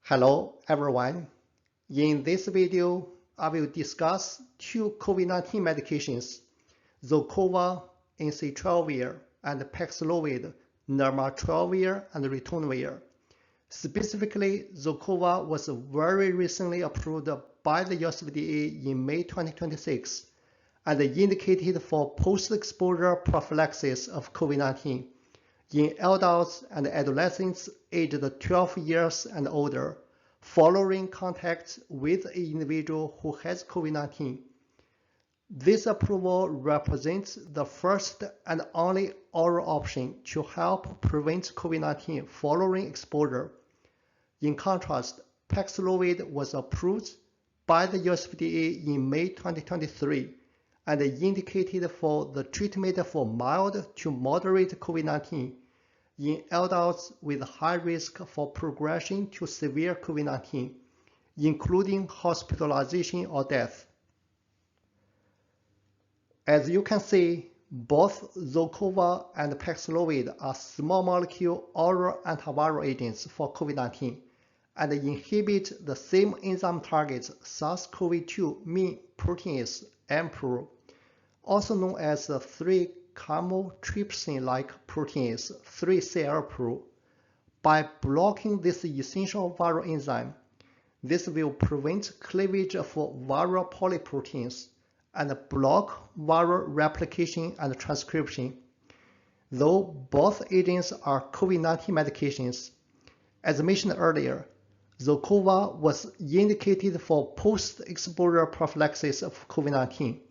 Hello everyone. In this video, I will discuss two COVID-19 medications, XOCOVA, Ensitrelvir, and PAXLOVID, Nirmatrelvir and Ritonavir. Specifically, XOCOVA was very recently approved by the US FDA in May 2026 and indicated for post-exposure prophylaxis of COVID-19 in adults and adolescents aged 12 years and older, following contact with an individual who has COVID-19. This approval represents the first and only oral option to help prevent COVID-19 following exposure. In contrast, PAXLOVID was approved by the US FDA in May 2023 and indicated for the treatment for mild to moderate COVID-19 in adults with high risk for progression to severe COVID-19, including hospitalization or death. As you can see, both XOCOVA and PAXLOVID are small molecule oral antiviral agents for COVID-19 and inhibit the same enzyme targets SARS-CoV-2 mean protease (MPRO), also known as the 3-chymotrypsin-like protease 3-CL-PRO. By blocking this essential viral enzyme, this will prevent cleavage of viral polyproteins and block viral replication and transcription. Though both agents are COVID-19 medications, as mentioned earlier, XOCOVA was indicated for post-exposure prophylaxis of COVID-19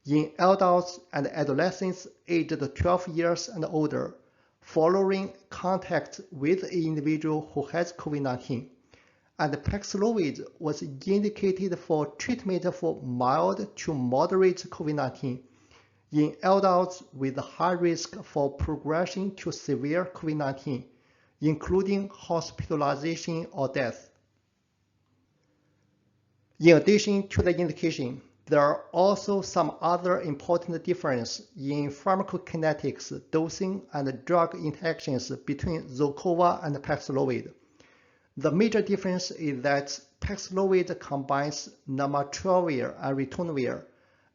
in adults and adolescents aged 12 years and older, following contact with an individual who has COVID-19. And PAXLOVID was indicated for treatment for mild to moderate COVID-19 in adults with high risk for progression to severe COVID-19, including hospitalization or death. In addition to the indication, there are also some other important differences in pharmacokinetics, dosing, and drug interactions between XOCOVA and PAXLOVID. The major difference is that PAXLOVID combines Nirmatrelvir and Ritonavir,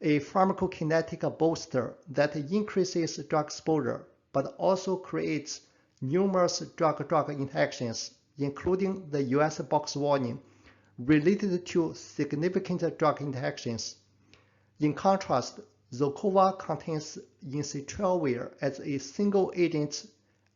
a pharmacokinetic booster that increases drug exposure but also creates numerous drug-drug interactions, including the US box warning, related to significant drug interactions. In contrast, XOCOVA contains Ensitrelvir as a single agent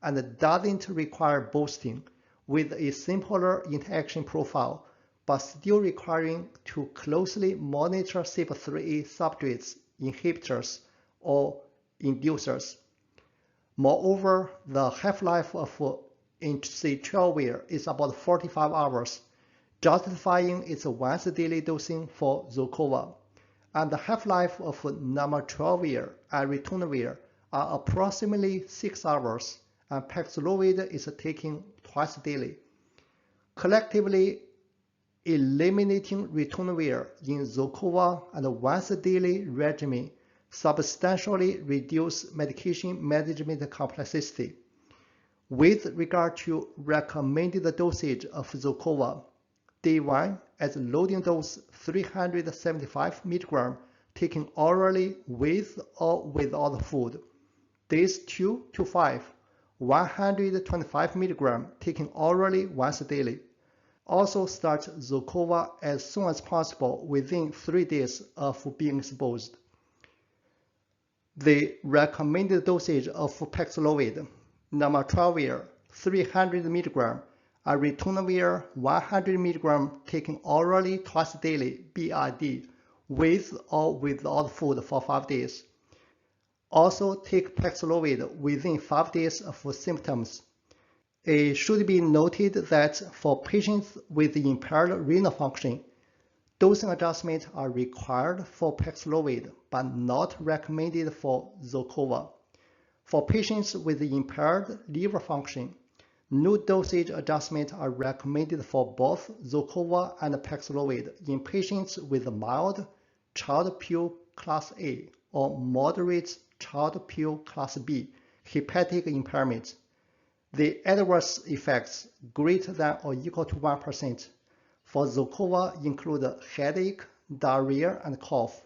and doesn't require boosting, with a simpler interaction profile, but still requiring to closely monitor CYP3A substrates, inhibitors, or inducers. Moreover, the half-life of Ensitrelvir is about 45 hours, justifying its once-daily dosing for XOCOVA, and the half-life of Nirmatrelvir and Ritonavir are approximately 6 hours, and PAXLOVID is taken twice daily. Collectively, eliminating Ritonavir in XOCOVA and once-daily regimen substantially reduce medication management complexity. With regard to recommended dosage of XOCOVA, Day 1 as loading dose 375 mg taken orally with or without food. Days 2 to 5, 125 mg taken orally once daily. Also start XOCOVA as soon as possible within 3 days of being exposed. The recommended dosage of PAXLOVID, Nirmatrelvir 300 mg, and Ritonavir 100 mg taken orally twice daily (BID) with or without food for 5 days. Also take PAXLOVID within 5 days of symptoms. It should be noted that for patients with impaired renal function, dosing adjustments are required for PAXLOVID but not recommended for XOCOVA. For patients with impaired liver function, no dosage adjustments are recommended for both XOCOVA and PAXLOVID in patients with mild Child-Pugh Class A or moderate Child-Pugh Class B hepatic impairment. The adverse effects greater than or equal to 1% for XOCOVA include headache, diarrhea, and cough.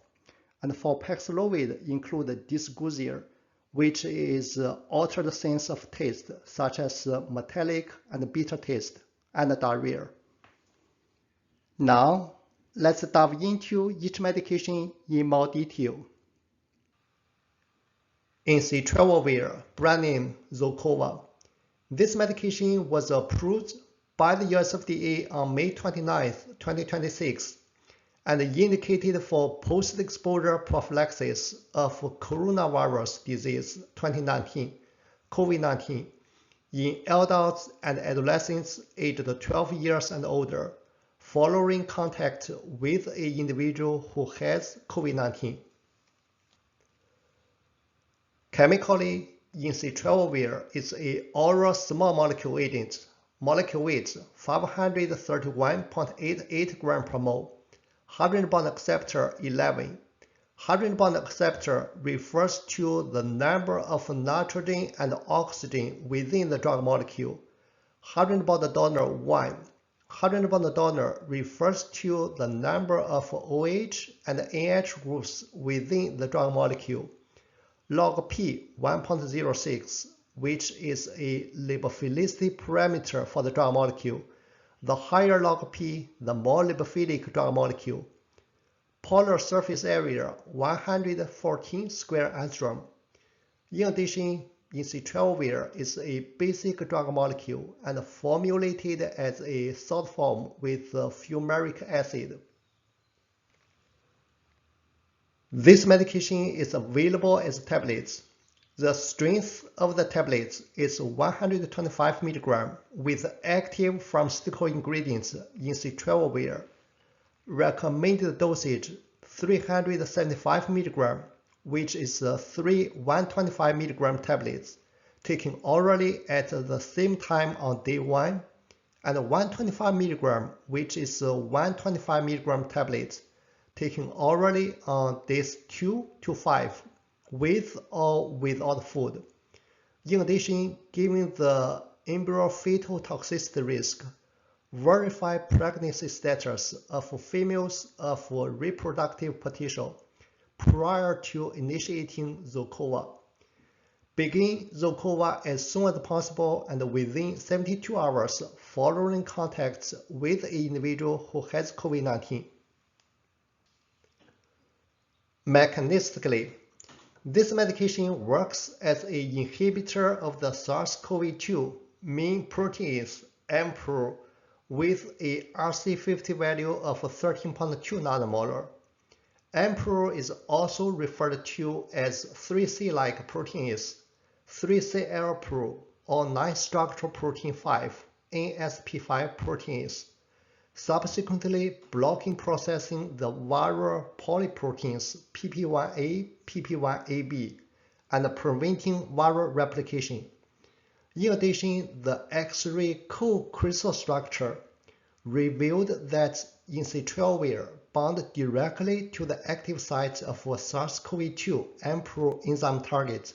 And for PAXLOVID include dysgeusia, which is altered sense of taste, such as metallic and bitter taste, and diarrhea. Now, let's dive into each medication in more detail. Ensitrelvir, brand name XOCOVA. This medication was approved by the US FDA on May 29, 2026, and indicated for post-exposure prophylaxis of coronavirus disease 2019, COVID-19, in adults and adolescents aged 12 years and older, following contact with an individual who has COVID-19. Chemically, Ensitrelvir is an oral small molecule agent, molecule weight 531.88 gram per mole, hydrogen bond acceptor 11. Hydrogen bond acceptor refers to the number of nitrogen and oxygen within the drug molecule. Hydrogen bond donor 1. Hydrogen bond donor refers to the number of OH and NH groups within the drug molecule. Log P 1.06, which is a lipophilicity parameter for the drug molecule. The higher log P, the more lipophilic drug molecule. Polar surface area 114 square angstrom. In addition, Ensitrelvir is a basic drug molecule and formulated as a salt form with fumaric acid. This medication is available as tablets. The strength of the tablets is 125 mg with active pharmaceutical ingredients Ensitrelvir. Recommended dosage 375 mg, which is 3 125 mg tablets taken orally at the same time on day 1, and 125 mg, which is 125 mg tablets taken orally on days 2 to 5, with or without food. In addition, given the embryo fetal toxicity risk, verify pregnancy status of females of reproductive potential prior to initiating XOCOVA. Begin XOCOVA as soon as possible and within 72 hours following contact with an individual who has COVID-19. Mechanistically, this medication works as an inhibitor of the SARS-CoV-2 main protease AMPRO with a RC50 value of 13.2 nanomolar. AMPRO is also referred to as 3C-like protease, 3CL-PRO, or non-structural protein 5, NSP5 protease, subsequently blocking processing the viral polyproteins PP1A, PP1AB, and preventing viral replication. In addition, the X-ray co-crystal structure revealed that Ensitrelvir bound directly to the active site of a SARS-CoV-2 AMPRO enzyme target.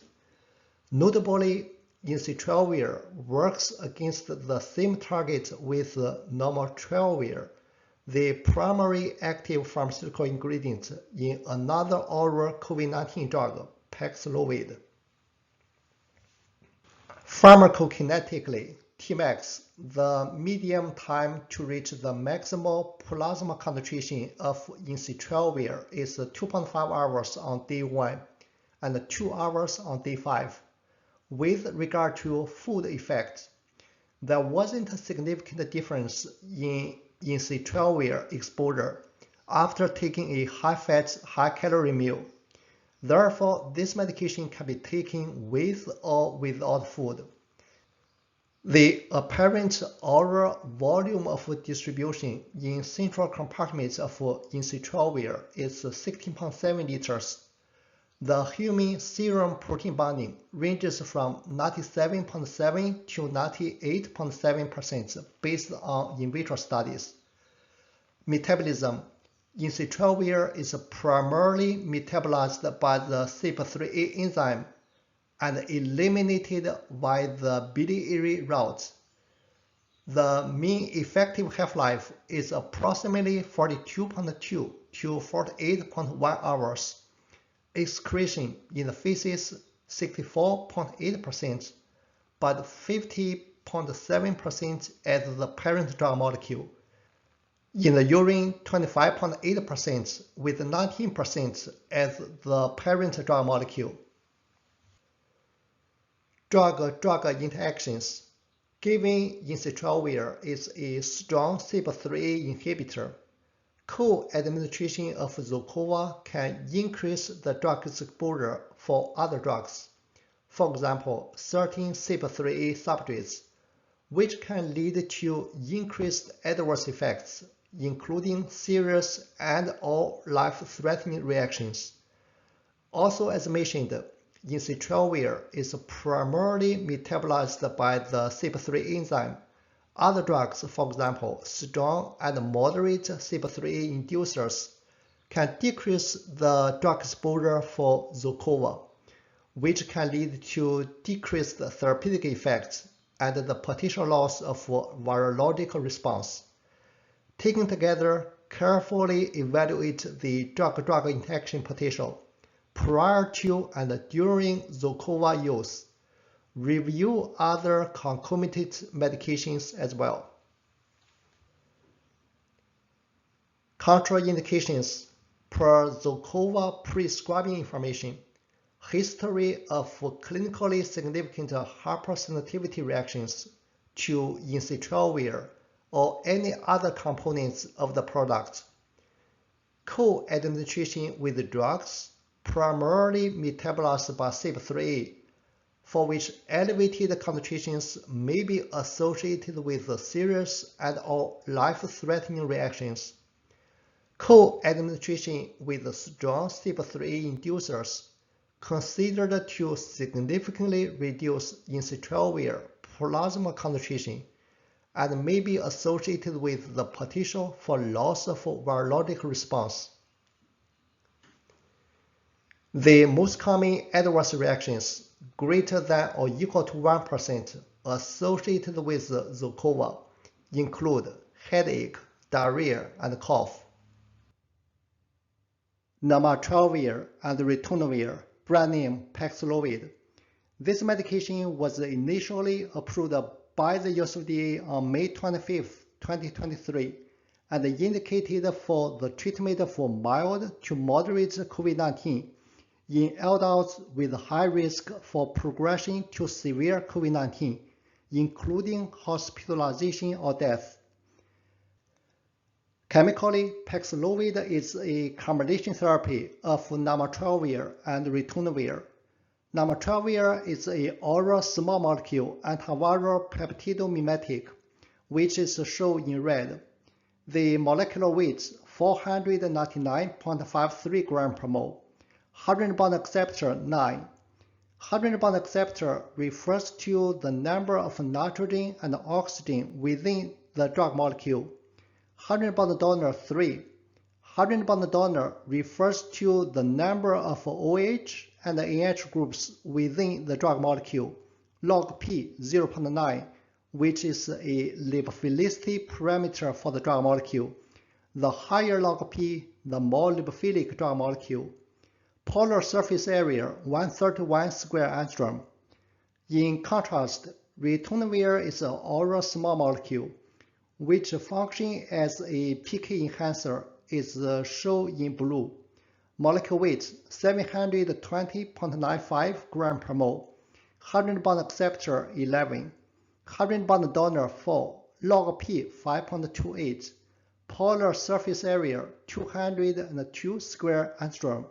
Notably, Ensitrelvir works against the same target with Nirmatrelvir, the primary active pharmaceutical ingredient in another oral COVID-19 drug, PAXLOVID. Pharmacokinetically, Tmax, the median time to reach the maximal plasma concentration of Ensitrelvir is 2.5 hours on day 1 and 2 hours on day 5. With regard to food effect, there wasn't a significant difference in Ensitrelvir exposure after taking a high-fat, high-calorie meal. Therefore, this medication can be taken with or without food. The apparent oral volume of distribution in central compartments of Ensitrelvir is 16.7 liters. The human serum protein binding ranges from 97.7 to 98.7% based on in vitro studies. Metabolism. Ensitrelvir is primarily metabolized by the CYP3A enzyme and eliminated via the biliary route. The mean effective half-life is approximately 42.2 to 48.1 hours. Excretion in the feces 64.8%, but 50.7% as the parent drug molecule. In the urine, 25.8% with 19% as the parent drug molecule. Drug-drug interactions. Given Ensitrelvir is a strong CYP3A inhibitor, co-administration of XOCOVA can increase the drug exposure for other drugs. For example, certain CYP3A substrates, which can lead to increased adverse effects, including serious and/or life-threatening reactions. Also, as mentioned, Ensitrelvir is primarily metabolized by the CYP3 enzyme. Other drugs, for example, strong and moderate CYP3A inducers, can decrease the drug exposure for XOCOVA, which can lead to decreased therapeutic effects and the potential loss of virologic response. Taken together, carefully evaluate the drug-drug interaction potential prior to and during XOCOVA use. Review other concomitant medications as well. Contraindications per XOCOVA prescribing information. History of clinically significant hypersensitivity reactions to Ensitrelvir or any other components of the product. Co-administration with drugs primarily metabolized by CYP3A, for which elevated concentrations may be associated with serious and/or life-threatening reactions. Co-administration with strong CYP3A inducers considered to significantly reduce Ensitrelvir plasma concentration and may be associated with the potential for loss of virologic response. The most common adverse reactions greater than or equal to 1% associated with XOCOVA include headache, diarrhea, and cough. Nirmatrelvir and Ritonavir, brand name PAXLOVID. This medication was initially approved by the US FDA on May 25, 2023, and indicated for the treatment for mild to moderate COVID-19 in adults with high risk for progression to severe COVID-19, including hospitalization or death. Chemically, PAXLOVID is a combination therapy of Nirmatrelvir and Ritonavir. Nirmatrelvir is an oral small molecule antiviral peptidomimetic, which is shown in red. The molecular weight 499.53 gram per mole. 100 bond acceptor 9. 100 bond acceptor refers to the number of nitrogen and oxygen within the drug molecule. 100 bond donor 3. 100 bond donor refers to the number of OH and NH groups within the drug molecule. Log P 0.9, which is a lipophilicity parameter for the drug molecule. The higher log P, the more lipophilic drug molecule. Polar surface area 131 square angstrom. In contrast, Ritonavir is an oral small molecule, which functions as a PK enhancer, is shown in blue. Molecular weight 720.95 gram per mole. 100 bond acceptor 11. 100 bond donor 4. Log P 5.28. Polar surface area 202 square angstrom.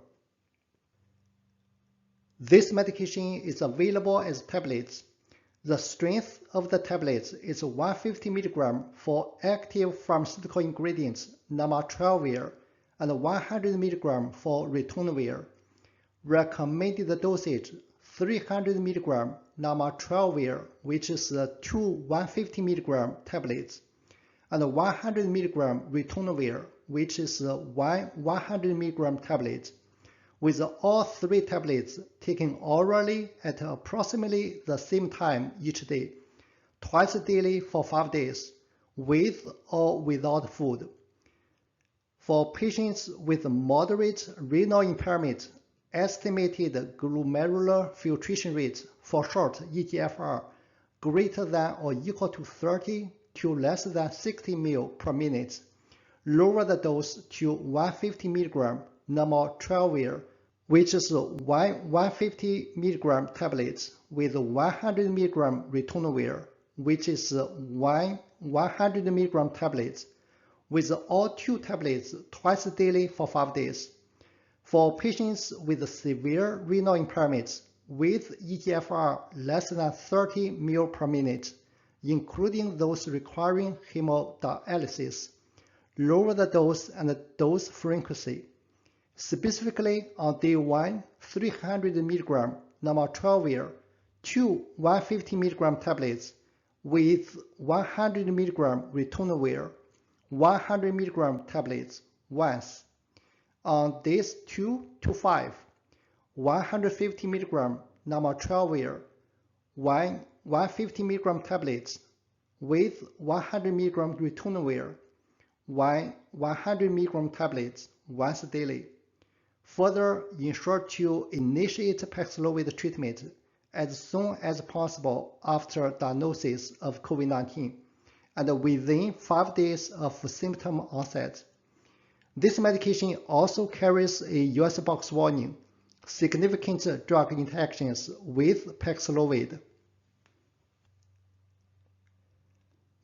This medication is available as tablets. The strength of the tablets is 150 mg for active pharmaceutical ingredients Nirmatrelvir and 100 mg for Ritonavir. Recommended dosage 300 mg Nirmatrelvir, which is 2 150 mg tablets, and 100 mg Ritonavir, which is 1 100 mg tablet, with all 3 tablets taken orally at approximately the same time each day, twice daily for 5 days, with or without food. For patients with moderate renal impairment, estimated glomerular filtration rate, for short eGFR, greater than or equal to 30 to less than 60 ml per minute. Lower the dose to 150 mg Nirmatrelvir, which is 150 mg tablets, with 100 mg Ritonavir, which is 100 mg tablets, with all 2 tablets twice daily for 5 days. For patients with severe renal impairment with eGFR less than 30 ml per minute, including those requiring hemodialysis, lower the dose and dose frequency. Specifically, on day 1, 300 mg Nirmatrelvir, 2 150 mg tablets, with 100 mg Ritonavir, 100 mg tablets once. On days 2 to 5, 150 mg Nirmatrelvir, 150 mg tablets, with 100 mg Ritonavir, 100 mg tablets once daily. Further, ensure to initiate PAXLOVID treatment as soon as possible after diagnosis of COVID-19 and within 5 days of symptom onset. This medication also carries a US box warning, significant drug interactions with PAXLOVID.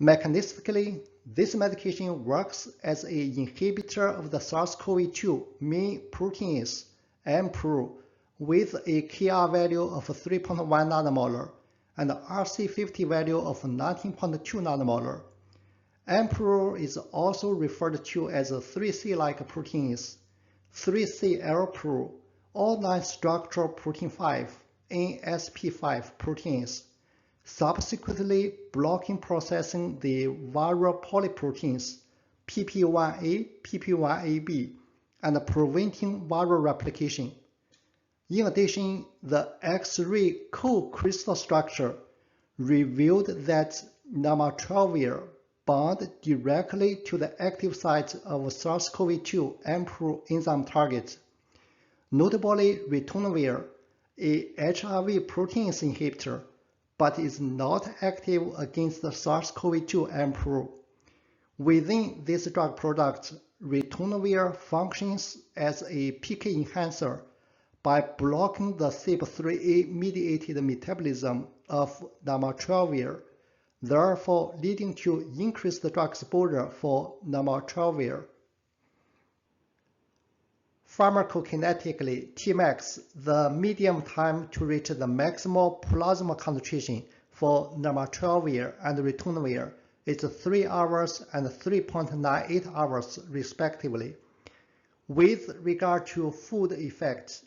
Mechanistically, this medication works as an inhibitor of the SARS-CoV-2 main protease, MPRO, with a Kr value of 3.1 nanomolar and RC50 value of 19.2 nanomolar. MPRO is also referred to as a 3C-like proteins, 3CL-PRO, or non-structural protein 5, NSP5 proteins, subsequently blocking processing the viral polyproteins PP1A, PP1AB, and preventing viral replication. In addition, the X-ray co-crystal structure revealed that Nirmatrelvir bound directly to the active site of SARS-CoV-2 MPRO enzyme target. Notably, Ritonavir, a HRV protease inhibitor, but is not active against the SARS-CoV-2 MPRO. Within this drug product, Ritonavir functions as a PK enhancer by blocking the CYP3A-mediated metabolism of Nirmatrelvir, therefore leading to increased drug exposure for Nirmatrelvir. Pharmacokinetically, Tmax, the median time to reach the maximal plasma concentration for Nirmatrelvir and Ritonavir, is 3 hours and 3.98 hours respectively. With regard to food effects,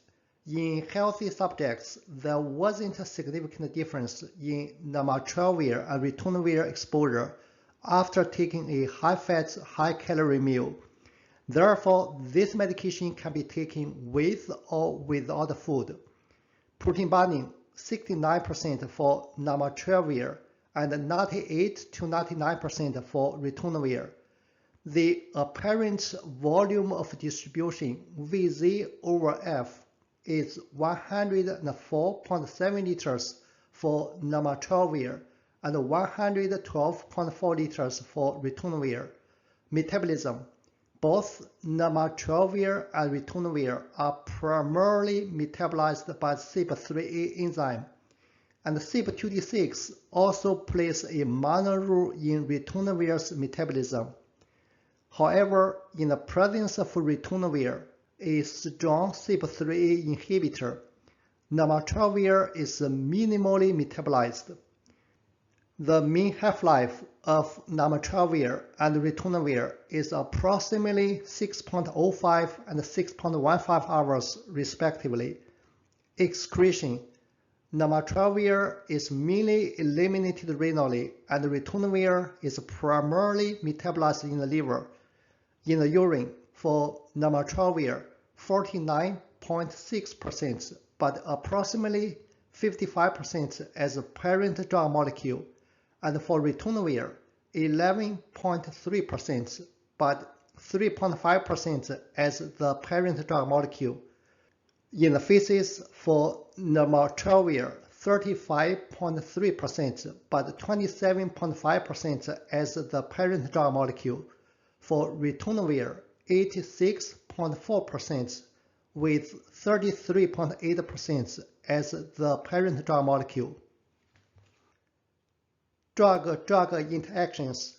in healthy subjects, there wasn't a significant difference in Nirmatrelvir and Ritonavir exposure after taking a high-fat, high-calorie meal. Therefore, this medication can be taken with or without food. Protein binding 69% for Nirmatrelvir and 98 to 99% for Ritonavir. The apparent volume of distribution VZ over F is 104.7 liters for Nirmatrelvir and 112.4 liters for Ritonavir. Metabolism. Both Nirmatrelvir and Ritonavir are primarily metabolized by the CYP3A enzyme, and CYP2D6 also plays a minor role in Ritonavir's metabolism. However, in the presence of Ritonavir, a strong CYP3A inhibitor, Nirmatrelvir is minimally metabolized. The mean half-life of Nirmatrelvir and Ritonavir is approximately 6.05 and 6.15 hours respectively. Excretion. Nirmatrelvir is mainly eliminated renally, and Ritonavir is primarily metabolized in the liver. In the urine, for Nirmatrelvir, 49 0.6%, but approximately 55% as a parent drug molecule, and for ritonavir, 11.3%, but 3.5% as the parent drug molecule. In the feces for Nirmatrelvir, 35.3%, but 27.5% as the parent drug molecule. For ritonavir, 86.4%, with 33.8% as the parent drug molecule. Drug-drug interactions.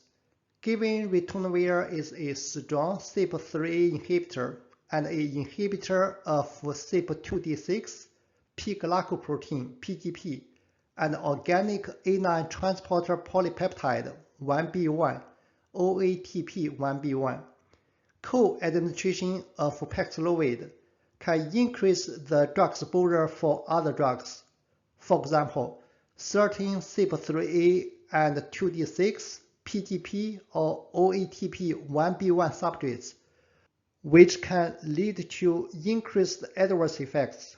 Given ritonavir is a strong CYP3A inhibitor and an inhibitor of CYP2D6, P-glycoprotein (PGP), and organic A9 transporter polypeptide 1B1, OATP 1B1, co-administration of PAXLOVID can increase the drug exposure for other drugs. For example, certain CYP3A and 2D6, PGP or OATP 1B1 substrates, which can lead to increased adverse effects,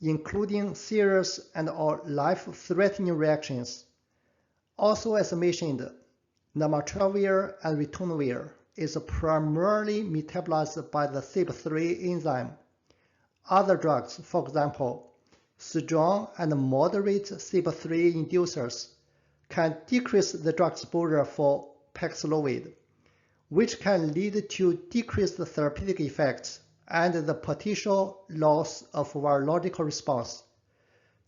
including serious and/or life-threatening reactions. Also, as mentioned, Nirmatrelvir and Ritonavir is primarily metabolized by the CYP3A enzyme. Other drugs, for example, strong and moderate CYP3A inducers, can decrease the drug exposure for PAXLOVID, which can lead to decreased therapeutic effects and the potential loss of virological response.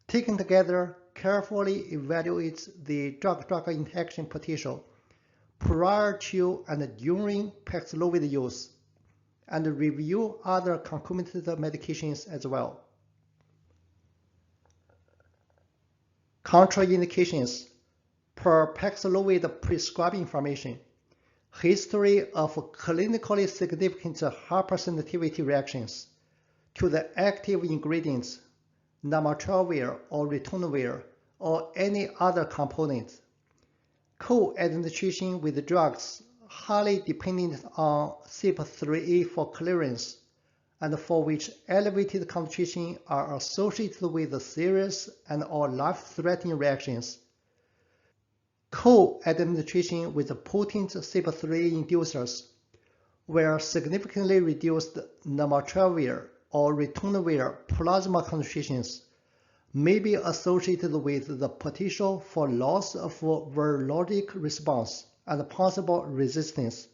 Taken together, carefully evaluate the drug-drug interaction potential prior to and during PAXLOVID use, and review other concomitant medications as well. Contraindications. Per PAXLOVID prescribing information, history of clinically significant hypersensitivity reactions to the active ingredients, Nirmatrelvir or ritonavir, or any other component, co-administration with drugs highly dependent on CYP3A for clearance, and for which elevated concentrations are associated with serious and/or life-threatening reactions. Co-administration with potent CYP3A inducers, where significantly reduced Nirmatrelvir or ritonavir plasma concentrations may be associated with the potential for loss of virologic response and possible resistance.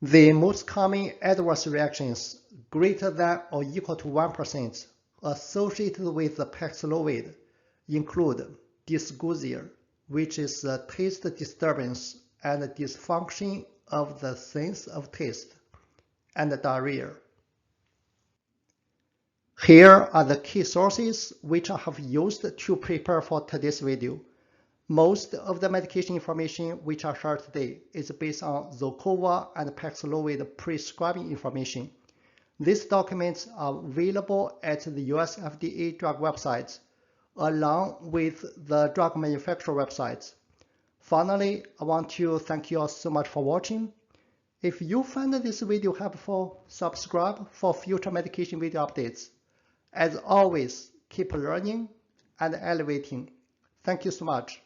The most common adverse reactions greater than or equal to 1% associated with the PAXLOVID include dysgeusia, which is a taste disturbance and dysfunction of the sense of taste, and diarrhea. Here are the key sources which I have used to prepare for today's video. Most of the medication information which I shared today is based on XOCOVA and PAXLOVID prescribing information. These documents are available at the US FDA drug website, along with the drug manufacturer websites. Finally, I want to thank you all so much for watching. If you found this video helpful, subscribe for future medication video updates. As always, keep learning and elevating. Thank you so much.